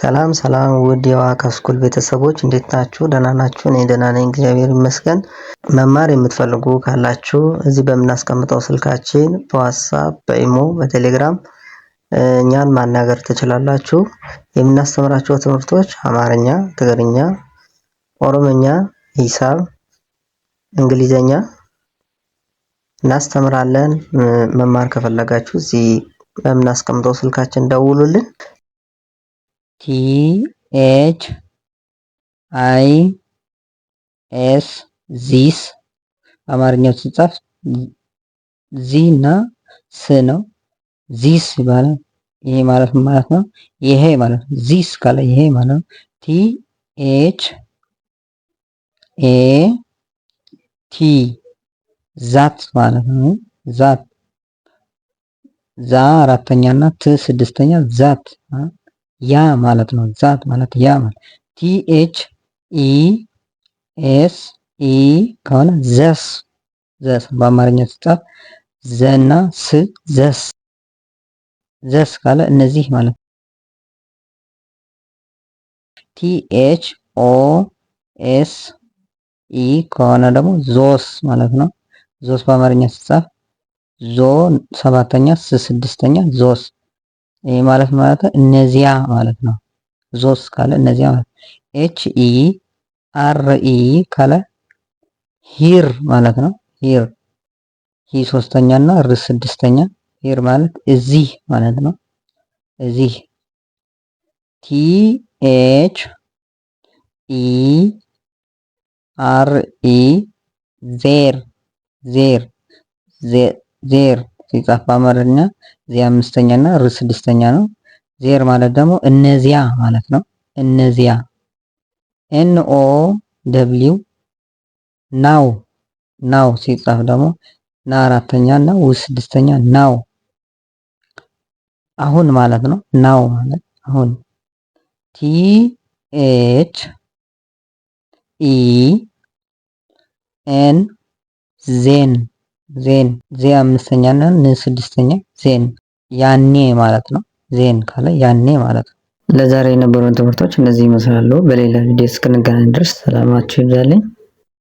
ሰላም ሰላም ውድ የዋካ ስኩል ቤተሰቦች እንዴት ናችሁ? ደህና ናችሁ? እኔ ደህና ነኝ፣ እግዚአብሔር ይመስገን። መማር የምትፈልጉ ካላችሁ እዚህ በምናስቀምጠው ስልካችን በዋትስአፕ፣ በኢሞ፣ በቴሌግራም እኛን ማናገር ትችላላችሁ። የምናስተምራቸው ትምህርቶች አማርኛ፣ ትግርኛ፣ ኦሮምኛ፣ ሂሳብ፣ እንግሊዘኛ እናስተምራለን። መማር ከፈለጋችሁ እዚህ በምናስቀምጠው ስልካችን ደውሉልን። THIS ዚስ አማርኛው ሲጻፍ ዚ እና ስ ነው። ዚስ ይባላል። ይሄ ማለት ማለት ነው ይሄ ማለት ነው። ዚስ ካለ ይሄ ማለት ነው። THAT ዛት ማለት ነው። ዛት ዛ አራተኛ እና ት ስድስተኛ ዛት ያ ማለት ነው። ዛት ማለት ያ ማለት THESE ከሆነ ዘስ ዘስ በአማርኛ ሲጻፍ ዘና ስ ዘስ ዘስ ካለ እነዚህ ማለት ነው። THOSE ከሆነ ደግሞ ዞስ ማለት ነው። ዞስ በአማርኛ ሲጻፍ ዞ ሰባተኛ ስ ስድስተኛ ዞስ ይሄ ማለት እነዚያ ማለት ነው። ዞስ ካለ እነዚያ ማለት HERE ካለ ሂር ማለት ነው። ሂር ሂ ሶስተኛ እና ር ስድስተኛ ሂር ማለት እዚህ ማለት ነው። እዚህ THERE ዜር ዜር ዜር ሲጻፍ በአማርኛ ዚ አምስተኛ እና ር ስድስተኛ ነው። ዜር ማለት ደግሞ እነዚያ ማለት ነው። እነዚያ NOW ናው ናው ሲጻፍ ደግሞ ና አራተኛ እና ው ስድስተኛ ናው አሁን ማለት ነው። ናው ማለት አሁን THEN ዜን ዜን ዜ አምስተኛ እና ን ስድስተኛ ዜን ያኔ ማለት ነው። ዜን ካለ ያኔ ማለት ነው። ለዛሬ የነበሩን ትምህርቶች እነዚህ ይመስላሉ። በሌላ ቪዲዮ እስክንገናኝ ድረስ ሰላማችሁ ይብዛልኝ።